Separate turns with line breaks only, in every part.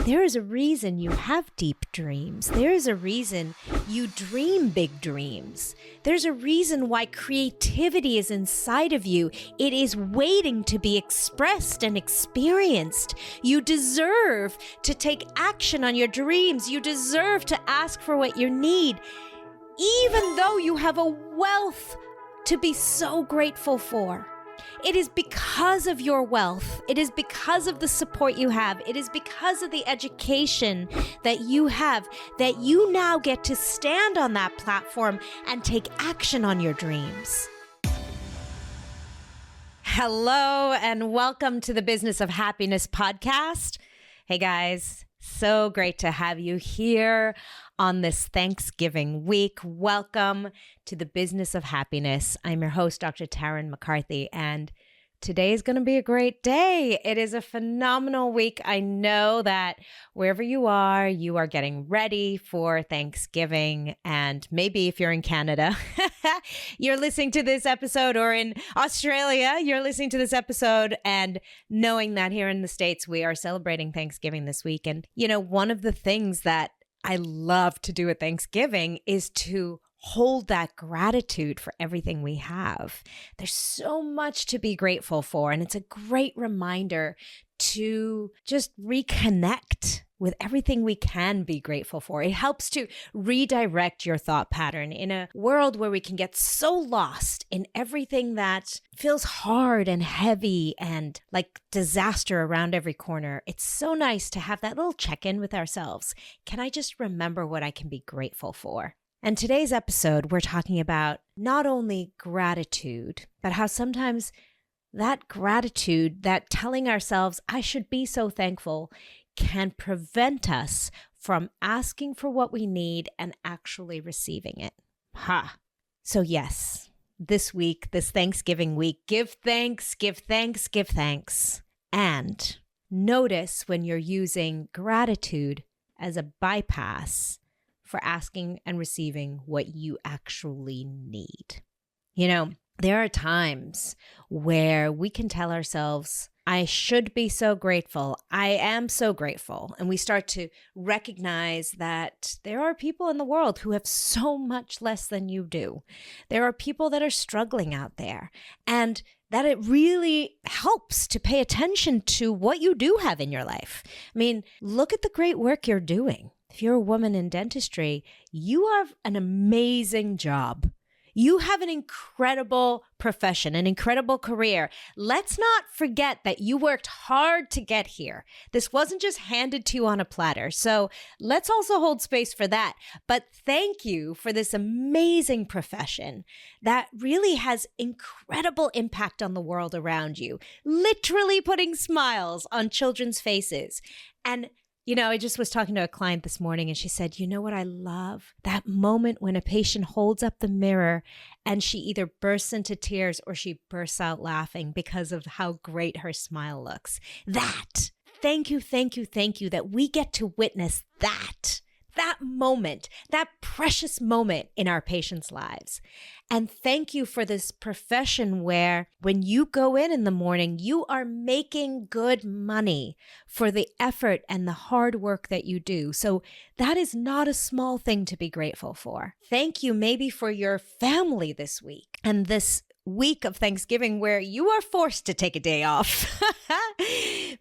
There is a reason you have deep dreams. There is a reason you dream big dreams. There's a reason why creativity is inside of you. It is waiting to be expressed and experienced. You deserve to take action on your dreams. You deserve to ask for what you need, even though you have a wealth to be so grateful for. It is because of your wealth. It is because of the support you have. It is because of the education that you have that you now get to stand on that platform and take action on your dreams. Hello and welcome to the Business of Happiness podcast. Hey guys, so great to have you here on this Thanksgiving week. Welcome to the Business of Happiness. I'm your host, Dr. Tarryn MacCarthy, and today is going to be a great day. It is a phenomenal week. I know that wherever you are getting ready for Thanksgiving, and maybe if you're in Canada, you're listening to this episode, or in Australia, you're listening to this episode and knowing that here in the States, we are celebrating Thanksgiving this week. And, one of the things that I love to do at Thanksgiving is to hold that gratitude for everything we have. There's so much to be grateful for, and it's a great reminder to just reconnect with everything we can be grateful for. It helps to redirect your thought pattern in a world where we can get so lost in everything that feels hard and heavy and like disaster around every corner. It's so nice to have that little check-in with ourselves. Can I just remember what I can be grateful for? And today's episode, we're talking about not only gratitude, but how sometimes that gratitude, that telling ourselves, I should be so thankful, can prevent us from asking for what we need and actually receiving it. So yes, this week, this Thanksgiving week, give thanks, give thanks, give thanks. And notice when you're using gratitude as a bypass for asking and receiving what you actually need. There are times where we can tell ourselves, I should be so grateful. I am so grateful. And we start to recognize that there are people in the world who have so much less than you do. There are people that are struggling out there, and that it really helps to pay attention to what you do have in your life. Look at the great work you're doing. If you're a woman in dentistry, you have an amazing job. You have an incredible profession, an incredible career. Let's not forget that you worked hard to get here. This wasn't just handed to you on a platter. So let's also hold space for that. But thank you for this amazing profession that really has incredible impact on the world around you, literally putting smiles on children's faces. And I just was talking to a client this morning, and she said, you know what I love? That moment when a patient holds up the mirror and she either bursts into tears or she bursts out laughing because of how great her smile looks. Thank you that we get to witness that moment, that precious moment in our patients' lives. And thank you for this profession where when you go in the morning, you are making good money for the effort and the hard work that you do. So that is not a small thing to be grateful for. Thank you maybe for your family this week and this week of Thanksgiving where you are forced to take a day off.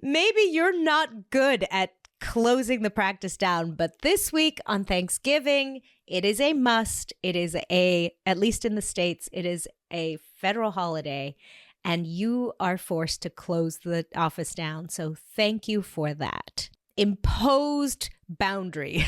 Maybe you're not good at closing the practice down, but this week on Thanksgiving, it is a must. It is at least in the States, it is a federal holiday, and you are forced to close the office down. So thank you for that. Imposed boundary.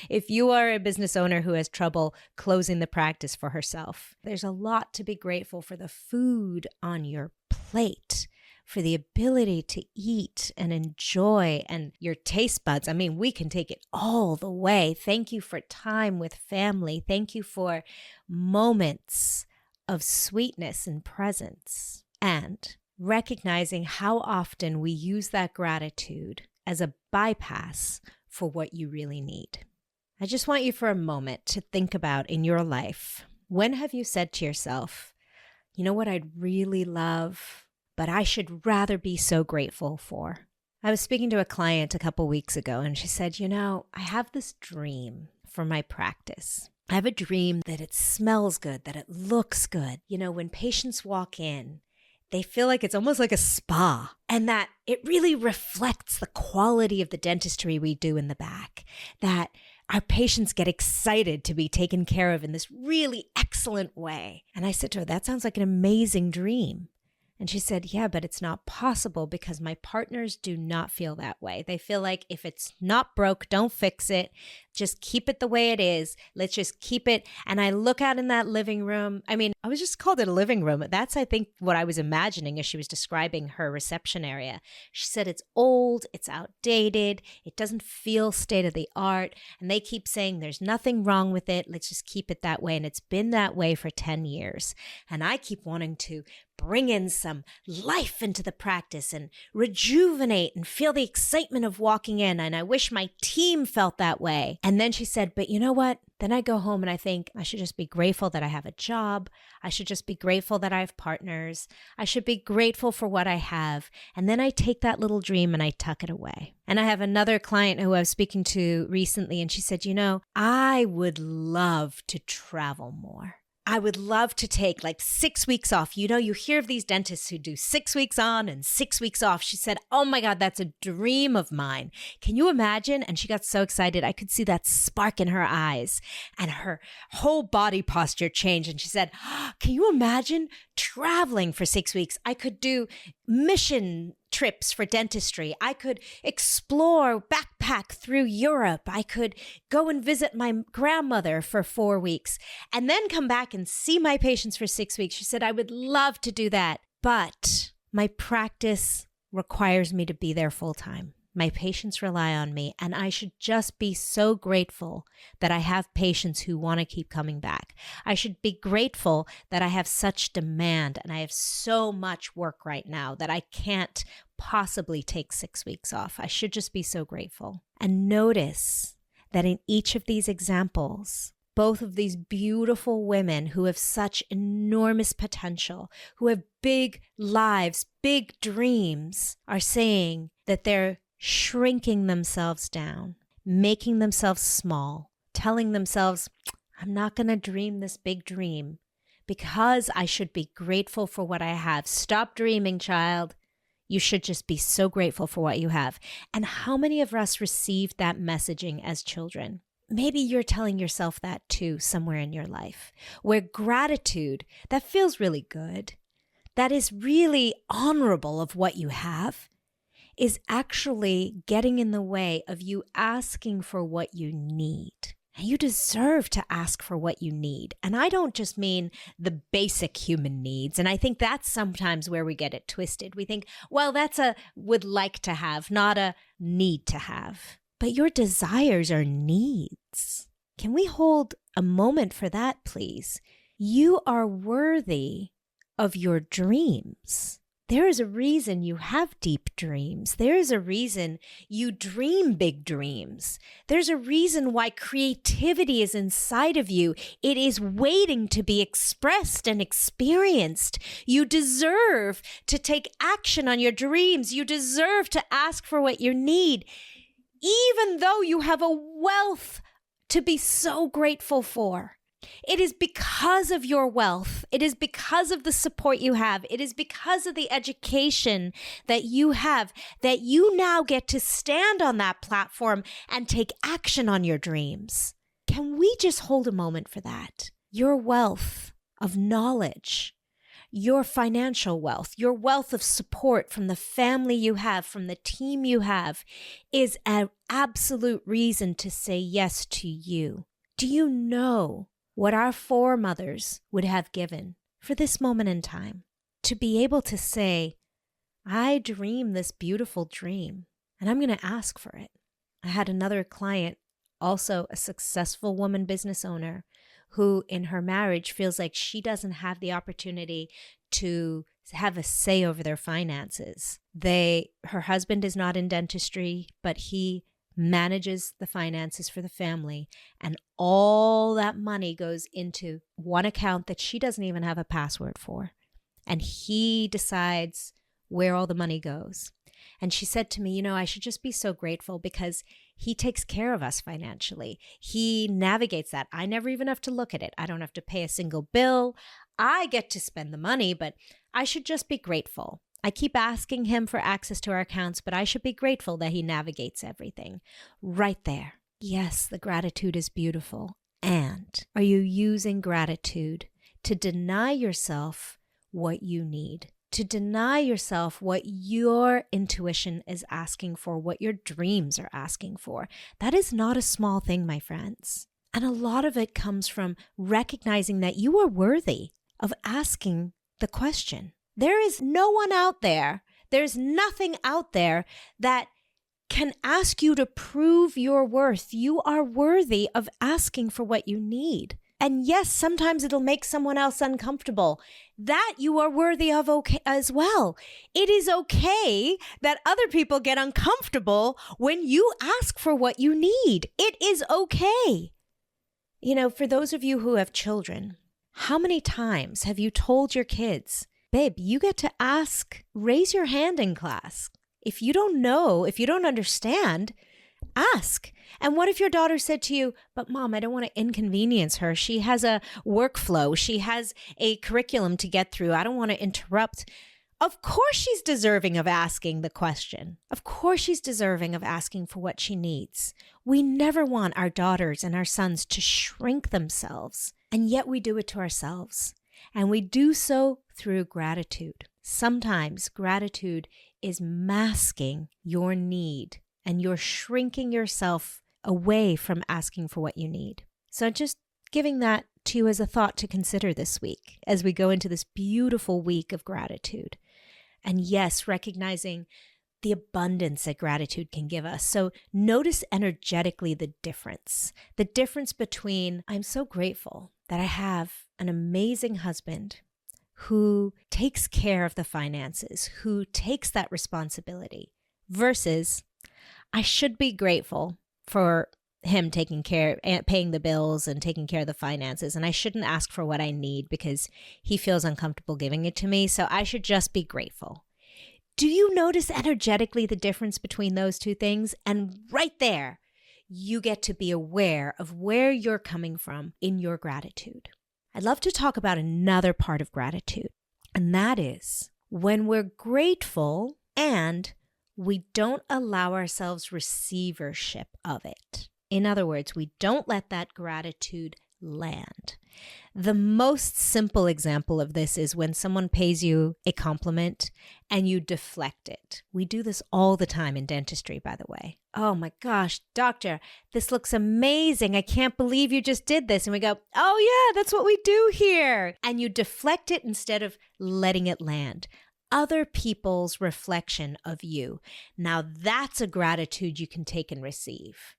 If you are a business owner who has trouble closing the practice for herself, there's a lot to be grateful for. The food on your plate, for the ability to eat and enjoy, and your taste buds. We can take it all the way. Thank you for time with family. Thank you for moments of sweetness and presence. And recognizing how often we use that gratitude as a bypass for what you really need. I just want you for a moment to think about in your life, when have you said to yourself, you know what I'd really love, but I should rather be so grateful for? I was speaking to a client a couple weeks ago, and she said, I have this dream for my practice. I have a dream that it smells good, that it looks good. When patients walk in, they feel like it's almost like a spa, and that it really reflects the quality of the dentistry we do in the back, that our patients get excited to be taken care of in this really excellent way. And I said to her, that sounds like an amazing dream. And she said, yeah, but it's not possible because my partners do not feel that way. They feel like if it's not broke, don't fix it. Just keep it the way it is. Let's just keep it. And I look out in that living room. I was just called it a living room. That's, I think, what I was imagining as she was describing her reception area. She said it's old, it's outdated, it doesn't feel state of the art. And they keep saying there's nothing wrong with it. Let's just keep it that way. And it's been that way for 10 years. And I keep wanting to bring in some life into the practice and rejuvenate and feel the excitement of walking in. And I wish my team felt that way. And then she said, but you know what? Then I go home and I think I should just be grateful that I have a job. I should just be grateful that I have partners. I should be grateful for what I have. And then I take that little dream and I tuck it away. And I have another client who I was speaking to recently, and she said, I would love to travel more. I would love to take like 6 weeks off. You hear of these dentists who do 6 weeks on and 6 weeks off. She said, oh my God, that's a dream of mine. Can you imagine? And she got so excited. I could see that spark in her eyes and her whole body posture changed. And she said, can you imagine traveling for 6 weeks? I could do mission trips for dentistry. I could explore, backpack through Europe. I could go and visit my grandmother for 4 weeks and then come back and see my patients for 6 weeks. She said, I would love to do that, but my practice requires me to be there full time. My patients rely on me, and I should just be so grateful that I have patients who want to keep coming back. I should be grateful that I have such demand and I have so much work right now that I can't possibly take 6 weeks off. I should just be so grateful. And notice that in each of these examples, both of these beautiful women who have such enormous potential, who have big lives, big dreams, are saying that they're shrinking themselves down, making themselves small, telling themselves, I'm not going to dream this big dream because I should be grateful for what I have. Stop dreaming, child. You should just be so grateful for what you have. And how many of us received that messaging as children? Maybe you're telling yourself that too somewhere in your life, where gratitude, that feels really good, that is really honorable of what you have, is actually getting in the way of you asking for what you need. And you deserve to ask for what you need. And I don't just mean the basic human needs. And I think that's sometimes where we get it twisted. We think, well, that's a would like to have, not a need to have. But your desires are needs. Can we hold a moment for that, please? You are worthy of your dreams. There is a reason you have deep dreams. There is a reason you dream big dreams. There's a reason why creativity is inside of you. It is waiting to be expressed and experienced. You deserve to take action on your dreams. You deserve to ask for what you need, even though you have a wealth to be so grateful for. It is because of your wealth. It is because of the support you have. It is because of the education that you have that you now get to stand on that platform and take action on your dreams. Can we just hold a moment for that? Your wealth of knowledge, your financial wealth, your wealth of support from the family you have, from the team you have, is an absolute reason to say yes to you. Do you know what our foremothers would have given for this moment in time? To be able to say, I dream this beautiful dream, and I'm going to ask for it. I had another client, also a successful woman business owner, who in her marriage feels like she doesn't have the opportunity to have a say over their finances. Her husband is not in dentistry, but he manages the finances for the family, and all that money goes into one account that she doesn't even have a password for. And he decides where all the money goes. And she said to me, I should just be so grateful because he takes care of us financially. He navigates that. I never even have to look at it. I don't have to pay a single bill. I get to spend the money, but I should just be grateful. I keep asking him for access to our accounts, but I should be grateful that he navigates everything. Right there. Yes, the gratitude is beautiful. And are you using gratitude to deny yourself what you need? To deny yourself what your intuition is asking for, what your dreams are asking for? That is not a small thing, my friends. And a lot of it comes from recognizing that you are worthy of asking the question. There is no one out there, there's nothing out there that can ask you to prove your worth. You are worthy of asking for what you need. And yes, sometimes it'll make someone else uncomfortable. That you are worthy of okay as well. It is okay that other people get uncomfortable when you ask for what you need. It is okay. For those of you who have children, how many times have you told your kids, babe, you get to ask, raise your hand in class. If you don't know, if you don't understand, ask. And what if your daughter said to you, but mom, I don't want to inconvenience her. She has a workflow. She has a curriculum to get through. I don't want to interrupt. Of course she's deserving of asking the question. Of course she's deserving of asking for what she needs. We never want our daughters and our sons to shrink themselves. And yet we do it to ourselves. And we do so through gratitude. Sometimes gratitude is masking your need and you're shrinking yourself away from asking for what you need. So just giving that to you as a thought to consider this week as we go into this beautiful week of gratitude. And yes, recognizing the abundance that gratitude can give us. So notice energetically the difference between I'm so grateful that I have an amazing husband who takes care of the finances, who takes that responsibility, versus I should be grateful for him taking care, paying the bills and taking care of the finances. And I shouldn't ask for what I need because he feels uncomfortable giving it to me. So I should just be grateful. Do you notice energetically the difference between those two things? And right there, you get to be aware of where you're coming from in your gratitude. I'd love to talk about another part of gratitude, and that is when we're grateful and we don't allow ourselves receivership of it. In other words, we don't let that gratitude land. The most simple example of this is when someone pays you a compliment and you deflect it. We do this all the time in dentistry, by the way. Oh my gosh, doctor, this looks amazing. I can't believe you just did this. And we go, oh yeah, that's what we do here. And you deflect it instead of letting it land. Other people's reflection of you. Now that's a gratitude you can take and receive.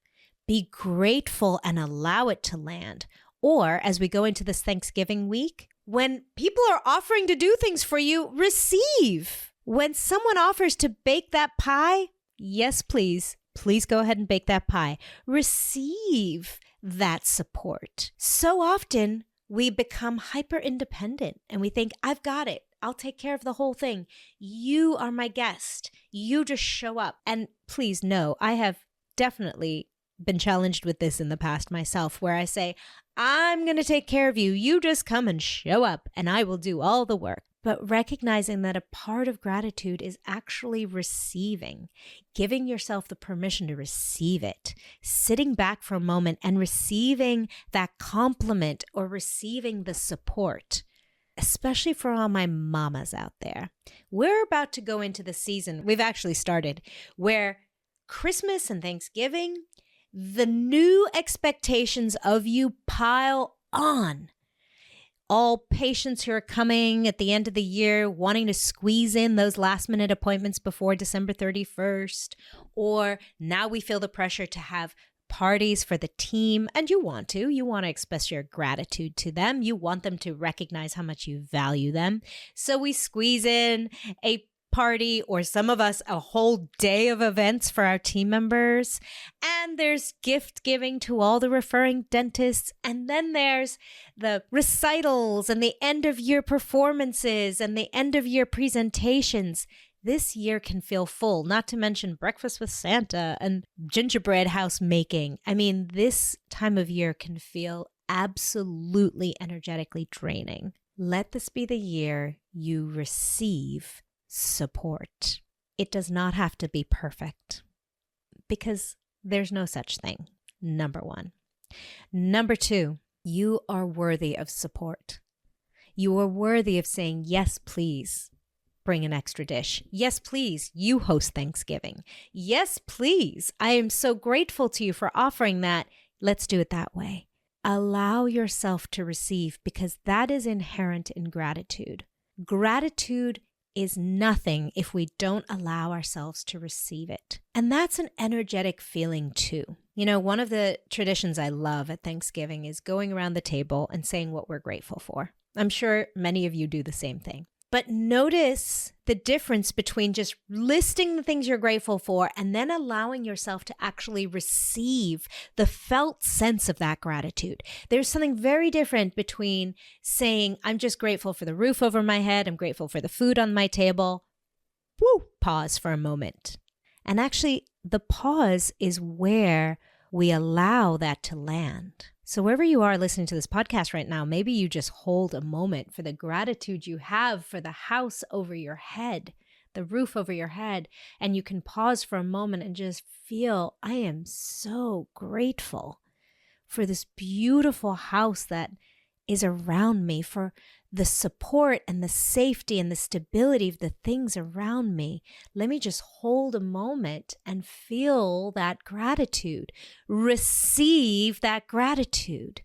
Be grateful and allow it to land. Or as we go into this Thanksgiving week, when people are offering to do things for you, receive. When someone offers to bake that pie, yes, please. Please go ahead and bake that pie. Receive that support. So often we become hyper independent and we think, I've got it. I'll take care of the whole thing. You are my guest. You just show up. And please know, I have definitely been challenged with this in the past myself, where I say, I'm going to take care of you. You just come and show up and I will do all the work. But recognizing that a part of gratitude is actually receiving, giving yourself the permission to receive it, sitting back for a moment and receiving that compliment or receiving the support, especially for all my mamas out there. We're about to go into the season, we've actually started, where Christmas and Thanksgiving, the new expectations of you pile on. All patients who are coming at the end of the year wanting to squeeze in those last minute appointments before December 31st, or now we feel the pressure to have parties for the team, and you want to express your gratitude to them. You want them to recognize how much you value them. So we squeeze in a party, or some of us a whole day of events for our team members. And there's gift giving to all the referring dentists. And then there's the recitals and the end of year performances and the end of year presentations. this year can feel full, not to mention breakfast with Santa and gingerbread house making. I mean, this time of year can feel absolutely energetically draining. Let this be the year you receive support. It does not have to be perfect because there's no such thing, number one. Number two, you are worthy of support. You are worthy of saying, yes, please. Bring an extra dish. Yes, please, you host Thanksgiving. Yes, please, I am so grateful to you for offering that. Let's do it that way. Allow yourself to receive because that is inherent in gratitude. Gratitude is nothing if we don't allow ourselves to receive it. And that's an energetic feeling too. You know, one of the traditions I love at Thanksgiving is going around the table and saying what we're grateful for. I'm sure many of you do the same thing. But notice the difference between just listing the things you're grateful for and then allowing yourself to actually receive the felt sense of that gratitude. There's something very different between saying, I'm just grateful for the roof over my head, I'm grateful for the food on my table. Woo! Pause for a moment. And actually, the pause is where we allow that to land. So wherever you are listening to this podcast right now, maybe you just hold a moment for the gratitude you have for the house over your head, the roof over your head, and you can pause for a moment and just feel, I am so grateful for this beautiful house that is around me, for the support and the safety and the stability of the things around me. Let me just hold a moment and feel that gratitude. Receive that gratitude.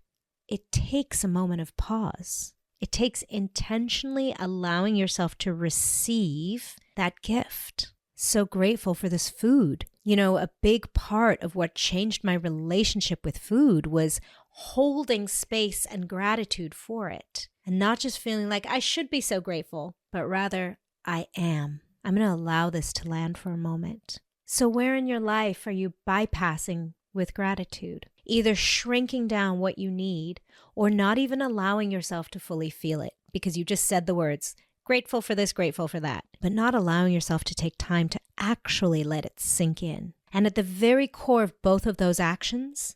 It takes a moment of pause. It takes intentionally allowing yourself to receive that gift. So grateful for this food. You know, a big part of what changed my relationship with food was holding space and gratitude for it. And not just feeling like I should be so grateful, but rather I am. I'm going to allow this to land for a moment. So where in your life are you bypassing with gratitude? Either shrinking down what you need or not even allowing yourself to fully feel it because you just said the words, grateful for this, grateful for that, but not allowing yourself to take time to actually let it sink in. And at the very core of both of those actions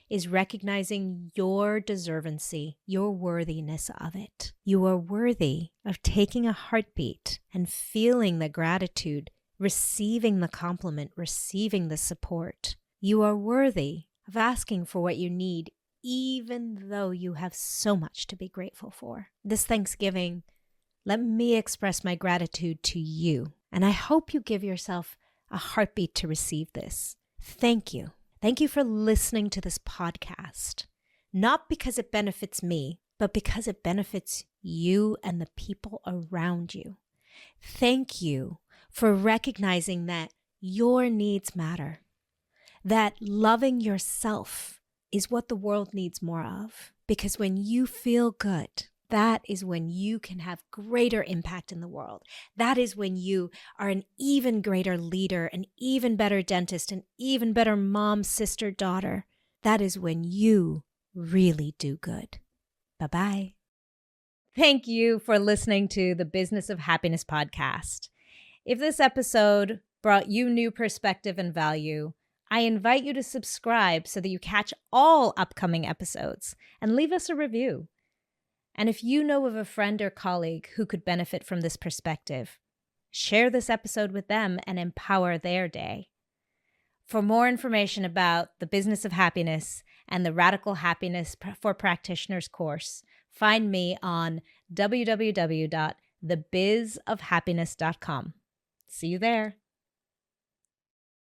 is recognizing your deservency, your worthiness of it. You are worthy of taking a heartbeat and feeling the gratitude, receiving the compliment, receiving the support. You are worthy of asking for what you need, even though you have so much to be grateful for. This Thanksgiving, let me express my gratitude to you, and I hope you give yourself a heartbeat to receive this. Thank you. Thank you for listening to this podcast, not because it benefits me, but because it benefits you and the people around you. Thank you for recognizing that your needs matter, that loving yourself is what the world needs more of, because when you feel good, that is when you can have greater impact in the world. That is when you are an even greater leader, an even better dentist, an even better mom, sister, daughter. That is when you really do good. Bye-bye. Thank you for listening to the Business of Happiness podcast. If this episode brought you new perspective and value, I invite you to subscribe so that you catch all upcoming episodes and leave us a review. And if you know of a friend or colleague who could benefit from this perspective, share this episode with them and empower their day. For more information about the Business of Happiness and the Radical Happiness for Practitioners course, find me on www.thebizofhappiness.com. See you there.